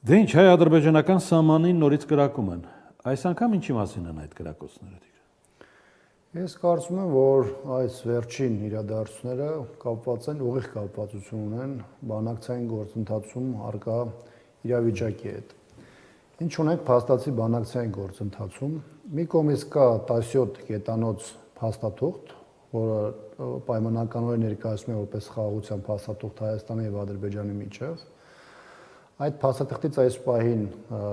Դե ինչ հայ-ադրբեջանական սահմանին նորից կրակում են։ Այս անգամ ինչի մասին են այդ կրակոցները։ Ես կարծում եմ, որ այս վերջին իրադարձությունները կապված են, ուղիղ կապվածություն ունեն բանակցային գործընթացում առկա իրավիճակի հետ։ Ինչ ունենք փաստացի բանակցային գործընթացում։ Մի կողմից կա 17 կետանոց փաստաթուղթ, որը պայմանականորեն ներկայացնում է որպես խաղաղության փաստաթուղթ Հայաստանի եւ Ադրբեջանի միջև։ Այդ փաստաթղթից այս պահին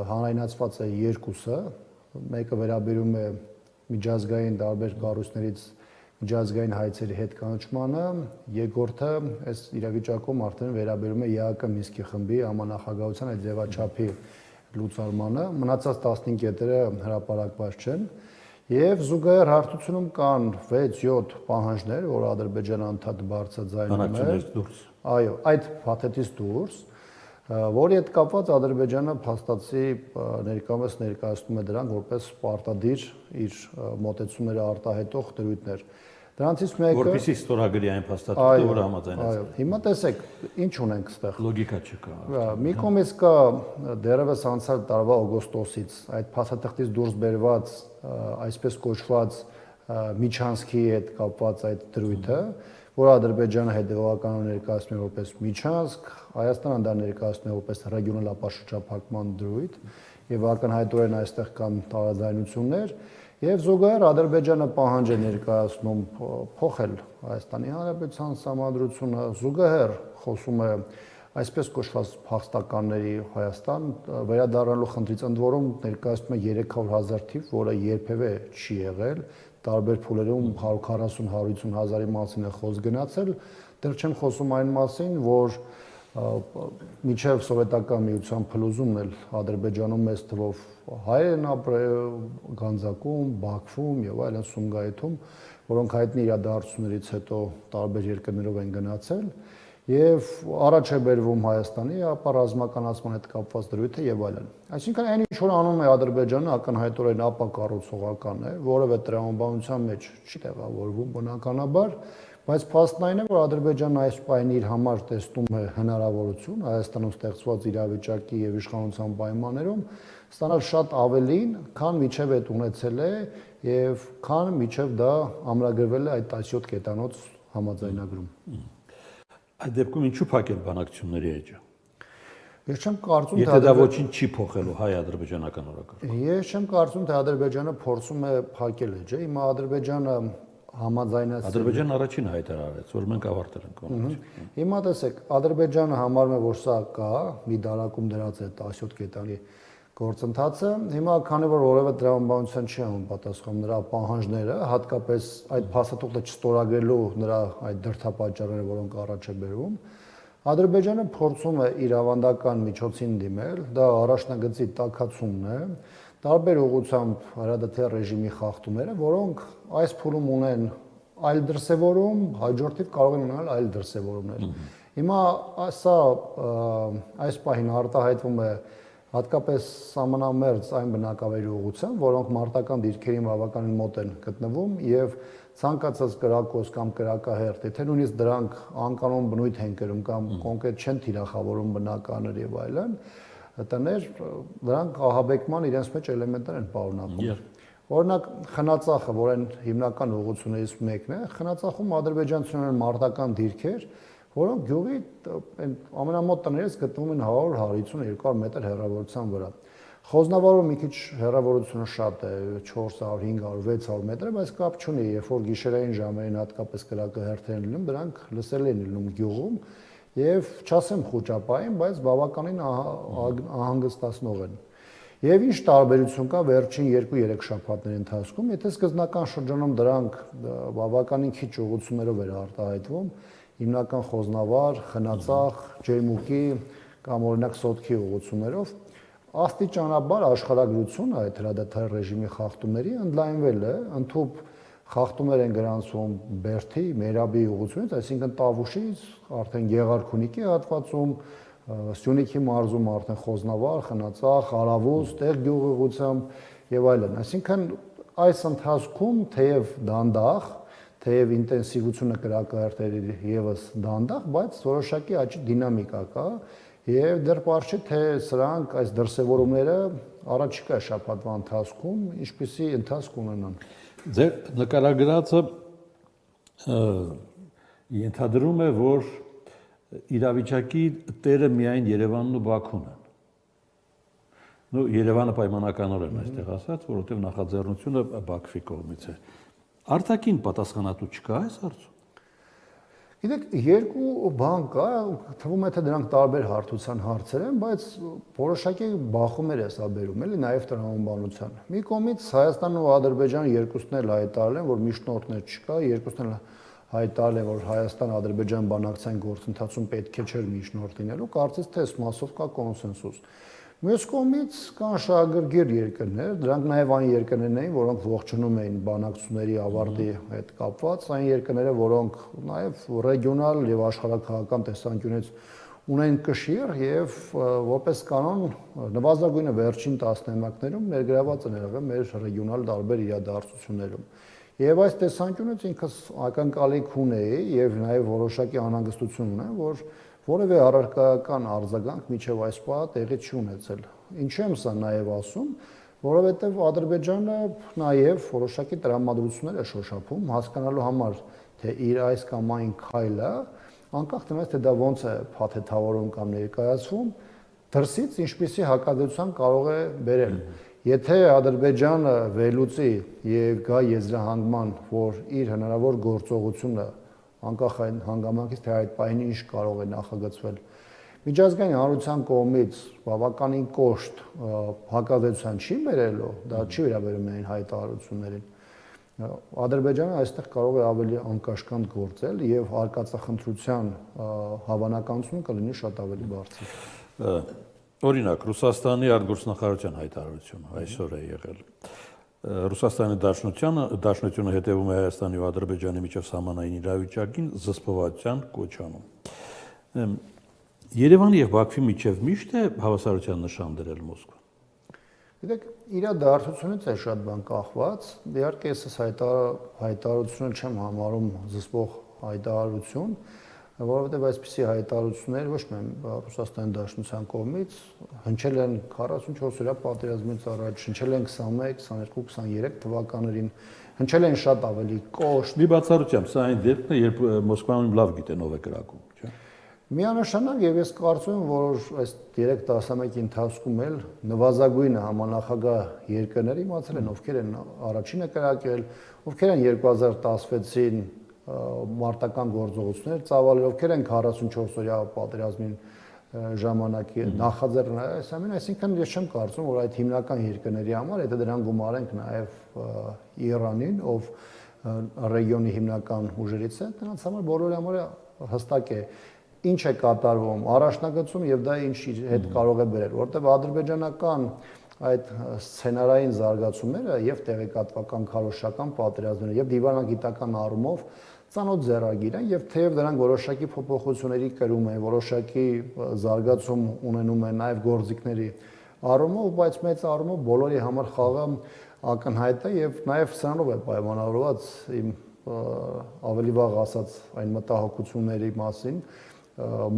հանրայնացված է երկուսը, մեկը վերաբերում է միջազգային տարբեր կառույցներից միջազգային հայցերի հետ կանչմանը, երկրորդը այս իրավիճակում արդեն վերաբերում է ԵԱԿ Մինսկի խմբի համանախագահության այդ ձևաչափի լուծարմանը, մնացած 15 կետերը հրապարակված չեն, եւ զուգահեռ հարթությունում կան 6-7 պահանջներ, որ Ադրբեջանը անդադ բարձրաձայնում է։ Այո, այդ փաթեթից դուրս, որի հետ կապված Ադրբեջանը փաստացի ներկայումս ներկայացնում է դրանք որպես պարտադիր իր մոտեցումները արտահայտող դրույթներ։ Դրանցից մեկը որպեսզի ստորագրի այն փաստաթուղթը, որը համաձայնեցել։ Այո, հիմա տեսեք, ինչ ունենք այստեղ։ Լոգիկա չկա։ Մի կողմից կա դեռևս անցյալ տարվա օգոստոսից այդ փաստաթղթից դուրս բերված այսպես կոչված Միչանսկի հետ կապված այդ դրույթը, որ Ադրբեջանը հետևողականորեն ներկայացնում է որպես Միչանսկ, Հայաստանը դա ներկայացնում է որպես ռեգիոնալ ապաշրջափակման դրույթ, եւ ակնհայտորեն այստեղ կան տարաձայնություններ, եւ զուգահեռ Ադրբեջանը պահանջ է ներկայացնում փոխել Հայաստանի Հանրապետության սահմանադրությունը, զուգահեռ խոսում է այսպես կոչված փախստականների Հայաստան վերադառնալու խնդրից, ընդ որում ներկայացնում է 300,000 թիվ, որը երբևէ չի եղել, տարբեր փուլերում 140-150 հազարի մասին է խոսք գնացել, դեռ չեմ խոսում այն մասին, որ մինչև սովետական միության փլուզումն էլ Ադրբեջանում մեծ թվով հայեր են ապրել, Գանձակում, Բաքվում եւ այլն Սումգայիթում, որոնք հայտնի իրադարձություններից հետո տարբեր երկրներով են գնացել եւ առաջ է բերվում Հայաստանի ապառազմականացման հետ կապված դրույթը եւ այլն։ Այսինքն այն ինչ որ անում է Ադրբեջանը ակնհայտորեն ապակառուցողական է, որևէ տրամաբանության մեջ չի տեղավորվում բնականաբար, բայց փաստն այն է, որ Ադրբեջանն այս պահին իր համար տեսնում է հնարավորություն Հայաստանում ստեղծված իրավիճակի եւ իշխանության պայմաններում ստանալ շատ ավելին, քան միջև այդ ունեցել է եւ քան միջև դա ամրագրվել է այդ 17 կետանոց համաձայնագրում։ Այդ դեպքում ինչու փակել բանակցությունների էջը։ Ես չեմ կարծում, թե դա ոչինչ չի փոխելու հայ-ադրբեջանական օրակարգում։ Ես չեմ կարծում, թե Ադրբեջանը փորձում է փակել էջը։ Հիմա Ադրբեջանը համաձայնեցել։ Ադրբեջանն առաջին հայտարարեց, որ մենք ավարտել ենք բանակցությունները։ Հիմա տեսեք, Ադրբեջանը համարում է, որ սա կա, մի դարակում դրած է 17 կետանի գործընթացը, հիմա քանի որ որևէ տրամաբանության չի համապատասխանում նրա պահանջները, հատկապես այդ փաստաթուղթը չստորագրելու նրա այդ դրդապատճառները, որոնք առաջ է բերվում, Ադրբեջանը փորձում է իր ավանդական միջոցին դիմել, դա առաջնագծի տաքացումն է, տարբեր ուղղությամբ հրադադար ռեժիմի խախտումները, որոնք այս փուլում ունեն այլ դրսևորում, հաջորդիվ կարող են ունենալ այլ դրսևորումներ։ Հիմա սա այս պահին արտահայտվում է հատկապես սահմանամերձ այն բնակավայրի ուղղությամբ, որոնք մարտական դիրքերին բավականին մոտ են գտնվում եւ ցանկացած կրակոց կամ կրակահերթ, եթե նույնիսկ դրանք անկանոն բնույթ են կրում կամ կոնկրետ չեն թիրախավորում բնականներ եւ այլն, տներ դրանք ահաբեկման իրենց մեջ էլեմենտներ են պարունակում։ Օրինակ խնածախը, որ այն հիմնական ուղղություններից մեկն է, խնածախում ադրբեջանցիներն մարտական դիրքեր, որոնք գյուղի ամենամոտ տներից գտնվում են 100-150-200 մետր հեռավորության վրա։ Խոզնավարում մի քիչ հեռավորությունը շատ է, 400, 500, 600 մետր, բայց կապ չունի, երբ որ գիշերային ժամերին հատկապես կրակահերթեր են լինում, դրանք լսելի են լինում գյուղում եւ չասեմ խոճապային, բայց բավականին ահանգստացնող են։ Եվ ինչ տարբերություն կա վերջին 2-3 շաբաթների ընթացքում, եթե սկզբնական շրջանում դրանք բավականին քիչ ուղղություններով էր արտահայտվում, հիմնական խոզնավար, խնածախ, ջերմուկի կամ օրինակ սոտքի ուղղություններով, աստիճանաբար աշխարհագրությունը այդ հրադադար ռեժիմի խախտումների ընդլայնվել է, ընդհանուր խախտումներ են գրանցվում Բերդի, Մերաբի ուղղությունից, այսինքն Տավուշից, արդեն Գեղարքունիքի հատվածում, Սյունիքի մարզում արդեն խոզնավար, խնածախ, Արավուս, տեղ գյուղ ուղղությամբ եւ այլն։ Այսինքն այս ընթացքում թեև դանդաղ, թեև ինտենսիվությունը կրակահերթերի եւս դանդաղ, բայց որոշակի աճի դինամիկա կա Եվ դեռ պարզ չէ, թե սրանք այս դրսևորումները առաջիկա շաբաթվա ընթացքում ինչպիսի ընթացք ունենան։ Ձեր նկարագրածը ենթադրում է, որ իրավիճակի տերը միայն Երևանն ու Բաքուն են։ Ну Երևանը պայմանականորեն այստեղ ասած, որովհետև նախաձեռնությունը Բաքվի կողմից է։ Արտաքին պատասխանատու չկա այս հարցում։ Գիտեք, երկու բան կա, թվում է թե դրանք տարբեր հարթության հարցեր են, բայց որոշակի բախումներ է սա բերում, էլի նաև տրամաբանության։ Մի կողմից Հայաստանն ու Ադրբեջանը երկուսն էլ հայտարարել են, որ միջնորդներ չկա, երկուսն էլ հայտարարել են, որ Հայաստան-Ադրբեջան բանակցային գործընթացում պետք է չէր միջնորդ լինելու, կարծես թե այս մասով կա կոնսենսուս։ Մյուս կողմից կան շահագրգիռ երկրներ, դրանք նաև այն երկրներն էին, որոնք ողջունում էին բանակցությունների ավարտի հետ կապված, այն երկրները, որոնք նաև ռեգիոնալ եւ աշխարհաքաղաքական տեսանկյունից ունեն կշիռ եւ որպես կանոն նվազագույնը վերջին տասնամյակներում ներգրաված են եղել մեր ռեգիոնալ տարբեր իրադարձություններում։ Եվ այս տեսանկյունից ինքս ակնկալիք ունեի եւ նաև որոշակի անհանգստություն ունեմ, որ որևէ առարկայական արձագանք միջև այս պահը տեղի չի ունեցել։ Ինչու եմ սա նաև ասում, որովհետև Ադրբեջանը նաև որոշակի տրամադրություններ է շոշափում, հասկանալու համար, թե իր այս կամ այն քայլը, անկախ դրանից, թե դա ոնց է փաթեթավորում կամ ներկայացվում, դրսից ինչպիսի հակադրության կարող է բերել։ Եթե Ադրբեջանը վերլուծի եւ գա եզրահանգման, որ իր հնարավոր գործողությունը անկախ այն հանգամանքից, թե այդ պահին ինչ կարող է նախագծվել, միջազգային հանրության կողմից բավականին կոշտ հակազդեցության չի բերելու, դա չի վերաբերում միայն հայտարարություններին։ Ադրբեջանը այստեղ կարող է ավելի անկաշկանդ գործել եւ արկածախնդրության հավանականությունը կլինի շատ ավելի բարձր։ Օրինակ, Ռուսաստանի արտգործնախարարության հայտարարությունը այսօր է եղել։ Ռուսաստանի Դաշնությունը հետևում է Հայաստանի ու Ադրբեջանի միջև սահմանային իրավիճակին զսպվածության կոչ անում։ Երևանի եւ Բաքվի միջև միշտ է հավասարության նշան դրել Մոսկվան։ Գիտեք, իրադարձությունից է շատ բան կախված։ Իհարկե, ես հայտարարությունը չեմ համարում զսպող հայտարարություն, որովհետև այսպիսի հայտարարություններ ոչ միայն Ռուսաստանի Դաշնության կողմից հնչել են 44-օրյա պատերազմից առաջ, հնչել են 21, 22, 23 թվականներին, հնչել են շատ ավելի կոշտ։ Մի բացառությամբ, սա այն դեպքն է, երբ Մոսկվայում լավ գիտեն ով է կրակում, չէ՞։ Միանշանակ եւ ես կարծում եմ, որ այս 3 տասնամյակի ընթացքում էլ նվազագույնը համանախագահ երկրները իմացել են ովքեր են առաջինը կրակել, ովքեր են 2016-ին մարտական գործողություններ ծավալել, ովքեր են 44-օրյա պատերազմին ժամանակի նախաձեռն այս ամենը, այսինքն ես չեմ կարծում, որ այդ հիմնական երկրների համար, եթե դրան գումարենք նաև Իրանին, ով ռեգիոնի հիմնական ուժերից է, նրանց համար բոլորի համար հստակ է ինչ է կատարվում առաջնագծում եւ դա ինչ հետ կարող է բերել, որտեղ ադրբեջանական այդ սցենարային զարգացումները եւ տեղեկատվական քարոշչական պատերազմները եւ դիվանագիտական առումով ծանոթ ձեռագիր են եւ թեև դրանք որոշակի փոփոխությունների կրում են, որոշակի զարգացում ունենում են նաեւ գործիքների առումով, բայց մեծ առումով բոլորի համար խաղը ակնհայտ է եւ նաեւ սրանով է պայմանավորված իմ ավելի վաղ ասած այն մտահոգությունների մասին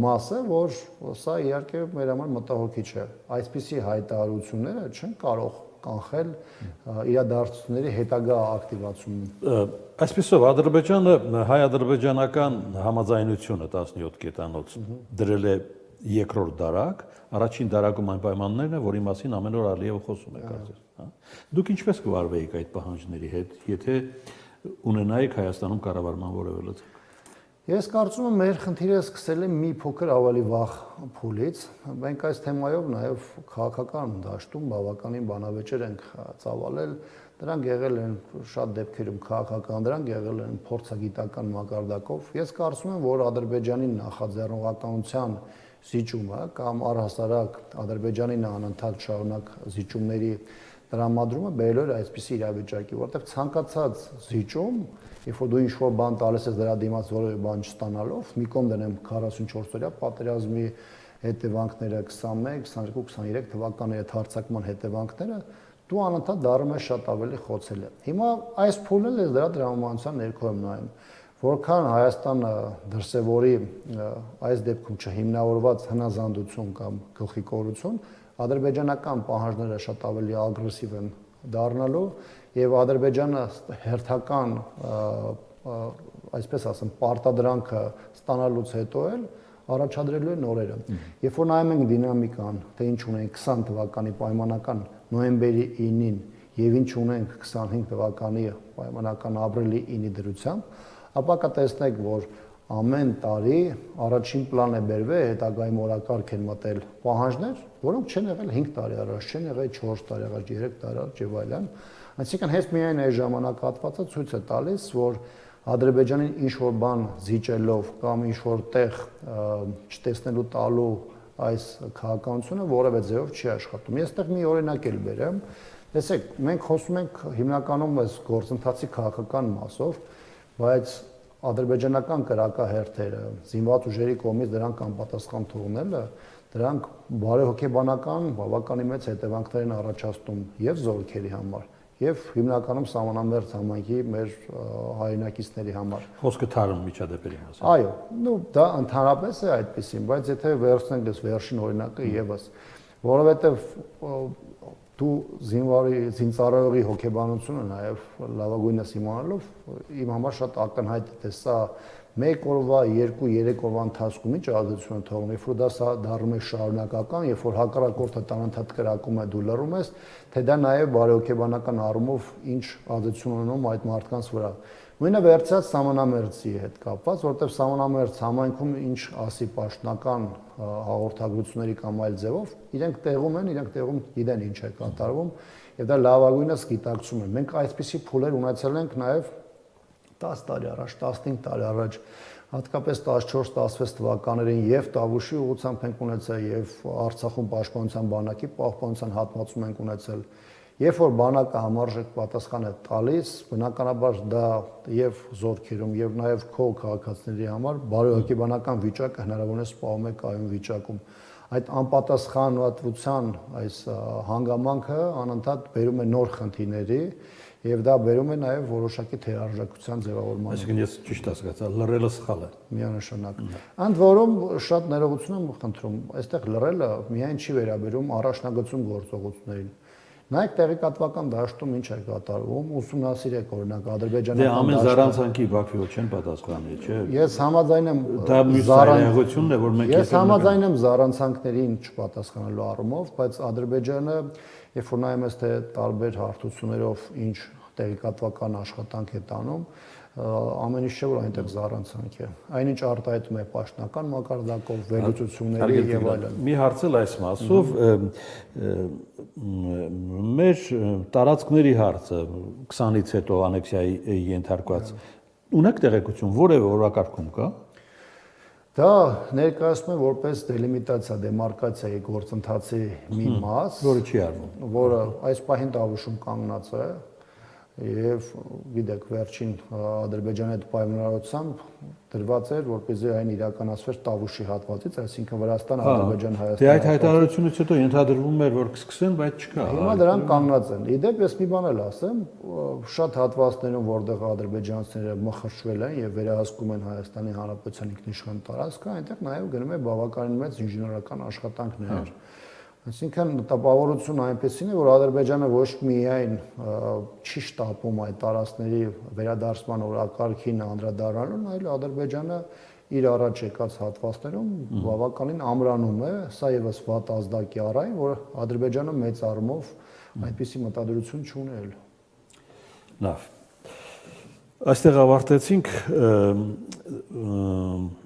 մասը, որ սա իհարկե մեր համար մտահոգիչ է։ Այսպիսի հայտարարությունները չեն կարող կանխել իրադարձությունների հետագա ակտիվացումը։ Այսպիսով Ադրբեջանը հայ-ադրբեջանական համաձայնությունը 17 կետանոց դրել է երկրորդ դարակ, առաջին դարակում այն պայմաններն են, որի մասին ամեն օր Ալիևը խոսում է կարծես, հա։ Դուք ինչպես կվարվեիք այդ պահանջների հետ, եթե ունենայիք Հայաստանում կառավարման որևէ լծակ։ Ես կարծում եմ մեր խնդիրը սկսել է մի փոքր ավելի վաղ փուլից։ Մենք այս թեմայով նաև քաղաքական դաշտում բավականին բանավեճեր ենք ծավալել։ Դրանք եղել են շատ դեպքերում քաղաքական, դրանք եղել են փորձագիտական մակարդակով։ Ես կարծում եմ, որ Ադրբեջանի նախաձեռնողականության զիջումը կամ առհասարակ Ադրբեջանին անընդհատ շարունակ զիջումների տրամադրումը բերել է այսպիսի իրավիճակի, որտեղ ցանկացած զիջում, երբ որ դու ինչ-որ բան տալիս ես դրա դիմաց որևէ բան չստանալով, մի կողմ դնեմ 44-օրյա պատերազմի հետևանքները 21, 22, 23 թվականի այդ հարձակման հետևանքները, դու անընդհատ դառնում ես շատ ավելի խոցելի։ Հիմա այս փուլն էլ ես դրա տրամաբանության ներքո եմ նայում, որքան Հայաստանը դրսևորի այս դեպքում չհիմնավորված հնազանդություն կամ գլխիկորություն, ադրբեջանական պահանջները շատ ավելի ագրեսիվ են դառնալու եւ Ադրբեջանը հերթական այսպես ասեմ պարտադրանքը ստանալուց հետո էլ առաջադրելու է նորերը։ Երբ որ նայում ենք դինամիկան, թե ինչ ունենք 20 թվականի պայմանական նոյեմբերի 9-ին եւ ինչ ունենք 25 թվականի պայմանական ապրիլի 9-ի դրությամբ, ապա կտեսնեք, որ ամեն տարի առաջին պլան է բերվել հետագայում օրակարգ են մտել պահանջներ, որոնք չեն եղել 5 տարի առաջ, չեն եղել 4 տարի առաջ, 3 տարի առաջ եւ այլն։ Այսինքն հենց միայն այս ժամանակահատվածը ցույց է տալիս, որ Ադրբեջանին ինչ որ բան զիջելով կամ ինչ որ տեղ չտեսնելու տալու այս քաղաքականությունը որևէ ձևով չի աշխատում։ Ես այդտեղ մի օրինակ էլ բերեմ։ Տեսեք, մենք խոսում ենք հիմնականում այս գործընթացի քաղաքական մասով, բայց ադրբեջանական կրակահերթերը, զինված ուժերի կողմից դրանք անպատասխան թողնելը, դրանք բարեհոգեբանական բավականին մեծ հետևանքներ են առաջացնում եւ զորքերի համար, եւ հիմնականում սահմանամերձ համայնքի մեր հայրենակիցների համար։ Խոսքը թարմ միջադեպերի մասին։ Այո, նո դա ընդհանրապես է այդպեսին, բայց եթե վերցնենք այս վերջին օրինակը եւս, որովհետեւ դու զինծառայողի հոգեբանությունը նաեւ լավագույնս իմանալով իմ համար շատ ակնհայտ է, թե սա 1 օրվա, 2-3 օրվա ընթացքում ինչ ազդեցություն թողնում, երբ որ դա դառնում է շարունակական, երբ որ հակառակորդը տանանթատ կրակում է, դու լռում ես, թե դա նաև բարեհոգեբանական առումով ինչ ազդեցություն ունում այդ մարդկանց վրա։ Նույնը վերցած սահմանամերձի հետ կապված, որտեղ սահմանամերձ համայնքում ինչ ասի պաշտոնական հաղորդագրությունների կամ այլ ձևով, իրենք տեղում են, իրենք տեղում գիտեն ինչ է կատարվում, եւ դա լավագույնս գիտակցում են։ Մենք այսպիսի փուլեր ունեցել ենք նաև 10 տարի առաջ, 15 տարի առաջ, հատկապես 14-16 թվականներին եւ Տավուշի ուղղությամբ ենք ունեցել եւ Արցախում պաշտպանության բանակի պահպանության հատվածում ենք ունեցել։ Երբ որ բանակը համարժեք պատասխան է տալիս, բնականաբար դա եւ զորքերում եւ նաեւ քո քաղաքացիների համար բարոյական վիճակը հնարավորինս սպառում է կայուն վիճակում։ Այդ անպատասխանատվության այս հանգամանքը անընդհատ բերում է նոր խնդիրների եւ դա բերում է նաեւ որոշակի թերարժեքության ձևավորման։ Այսինքն ես ճիշտ հասկացա, լռելը սխալ է։ Միանշանակ։ Ընդ որում շատ ներողություն եմ խնդրում, այստեղ լռելը միայն չի վերաբերում առաջնագծում գործողություններին։ Նայեք տեղեկատվական դաշտում ինչ է կատարվում, ուսումնասիրեք օրինակ ադրբեջանական դե ամեն զառանցանքի Բաքվիով չեն պատասխանի, չէ։ Ես համաձայն եմ դա մյուս զարանցությունն է, որ մենք ես համաձայն եմ զառանցանքներին չպատասխանելու առումով, բայց Ադրբեջանը, երբ որ նայում ես թե տարբեր հարթություններով ինչ տեղեկատվական աշխատանք է տանում, ամեն ինչ չէ որ այնտեղ զառանցանք է։ Այնինչ արտահայտում է պաշտոնական մակարդակով, վերլուծությունների եւ այլն։ Մի հարցել այս մասով մեր տարածքների հարցը 20-ից հետո անեքսիայի ենթարկված ունեք տեղեկություն որևէ օրակարգում կա։ Դա ներկայացնում է որպես դելիմիտացիա, դեմարկացիայի գործընթացի մի մաս, որը չի արվում, որը այս պահին Տավուշում կանգնած է եւ գիտեք վերջին Ադրբեջանի հետ պայմանավորությամբ դրված էր որպեսզի այն իրականացվեր Տավուշի հատվածից, այսինքն Վրաստան, Ադրբեջան, Հայաստան։ Դե այդ հայտարարությունից հետո ենթադրվում էր որ կսկսեն, բայց չկա։ Հիմա դրանք կանգնած են։ Իդեպ ես մի բան էլ ասեմ, շատ հատվածներում որտեղ ադրբեջանցիները մխրճվել են եւ վերահսկում են Հայաստանի Հանրապետության ինքնիշխան տարածքը, այնտեղ նաեւ գնում է բավականին մեծ ինժեներական աշխատանքներ։ Այսինքն տպավորությունը այնպեսին է, որ Ադրբեջանը ոչ միայն չի շտապում այդ տարածքների վերադարձման օրակարգին անդրադառնալուն, այլ Ադրբեջանը իր առաջ եկած հատվածներում բավականին ամրանում է, սա եւս վատ ազդակի առայն, որ Ադրբեջանը մեծ առումով այդպիսի մտադրություն չունի էլ։ Լավ։ Այստեղ ավարտեցինք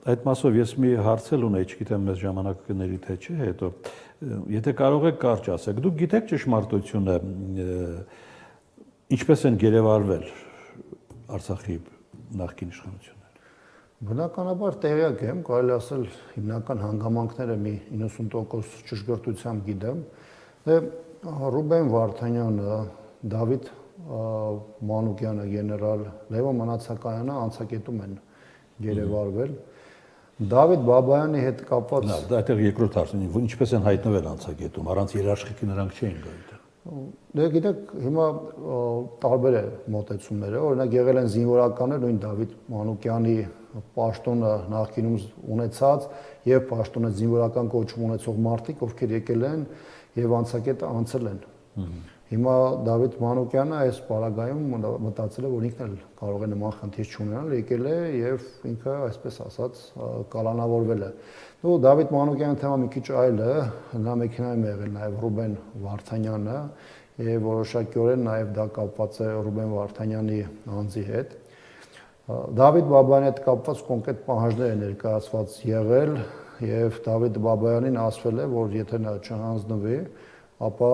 այդ մասով ես մի հարցել ունեի, չգիտեմ մեզ ժամանակ կների թե չէ, հետո եթե կարող եք կարճ ասեք, դուք գիտեք ճշմարտությունը ինչպես են գերեվարվել Արցախի նախկին իշխանությունները։ Բնականաբար տեղյակ եմ, կարելի ասել հիմնական հանգամանքները մի 90% ճշգրտությամբ գիտեմ։ Դե Ռուբեն Վարդանյանը, Դավիթ Մանուկյանը, գեներալ Լևոն Մնացակայանը անցակետում են գերեվարվել։ Դավիթ Բաբայանի հետ կապված դա այդտեղ երկրորդ հարցն է, ինչպես են հայտնվել անցակետում, առանց երաշխիքի նրանք չէին գա այդտեղ։ Դե գիտեք, հիմա տարբեր է մոտեցումները, օրինակ եղել են զինվորականներ, նույն Դավիթ Մանուկյանի պաշտոնը նախկինում ունեցած եւ պաշտոնը զինվորական կոչում ունեցող մարդիկ, ովքեր եկել են եւ անցակետը անցել են։ Հիմա Դավիթ Մանուկյանը այս պարագայում մտածել է, որ ինքն էլ կարող է նման խնդիր չունենալ, եկել է եւ ինքը, այսպես ասած, կալանավորվել է։ Ու Դավիթ Մանուկյանի թեման մի քիչ այլ է, նա մեքենայում է եղել նաեւ Ռուբեն Վարդանյանը եւ որոշակիորեն նաեւ դա կապված է Ռուբեն Վարդանյանի անձի հետ։ Դավիթ Բաբայանի հետ կապված կոնկրետ պահանջներ են ներկայացված եղել եւ Դավիթ Բաբայանին ասվել է, որ եթե նա չհանձնվի, ապա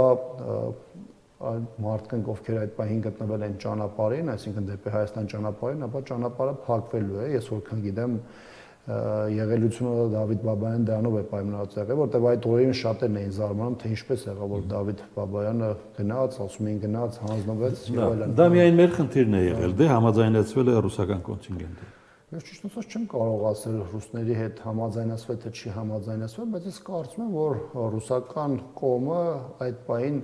մարդկանց, ովքեր այդ պահին գտնվել են ճանապարհին, այսինքն դեպի Հայաստան ճանապարհին, ապա ճանապարհը փակվելու է։ Ես որքան գիտեմ, եղելությունը Դավիթ Բաբայան դրանով է պայմանավորված եղել, որտեղ այդ օրերին շատերն էին զարմանում, թե ինչպես եղավ, որ Դավիթ Բաբայանը գնաց, ասում էին գնաց, հանձնվեց եւ այլն։ Դա միայն մեր խնդիրն է եղել, դե համաձայնեցվել է ռուսական կոնտինգենտը։ Ես ճիշտ ասած չեմ կարող ասել ռուսների հետ համաձայնեցվել թե չի համաձայնեցվել, բայց ես կարծում եմ, որ ռուսական կողմը այդ պահին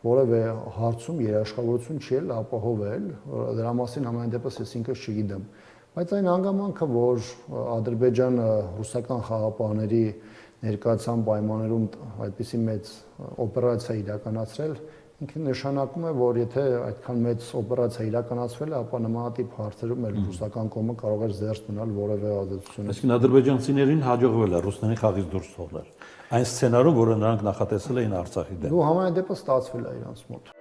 որևէ հարցում երաշխավորություն չի էլ ապահովել, դրա մասին ամեն դեպս ես ինքս չգիտեմ։ Բայց այն հանգամանքը, որ Ադրբեջանը ռուսական խաղապահների ներկայացան պայմաններում այդպիսի մեծ օպերացիա իրականացրել, ինքը նշանակում է, որ եթե այդքան մեծ օպերացիա իրականացվել է, ապա նմանատիպ հարցերում էլ ռուսական կողմը կարող է զերծ մնալ որևէ ազդեցություն։ Այսինքն ադրբեջանցիներին հաջողվել է ռուսներին խաղից դուրս թողնել։ Այն սցենարում, որը նրանք նախատեսել էին Արցախի դեմ։ Ու համենայն դեպս ստացվել է իրանց մոտ։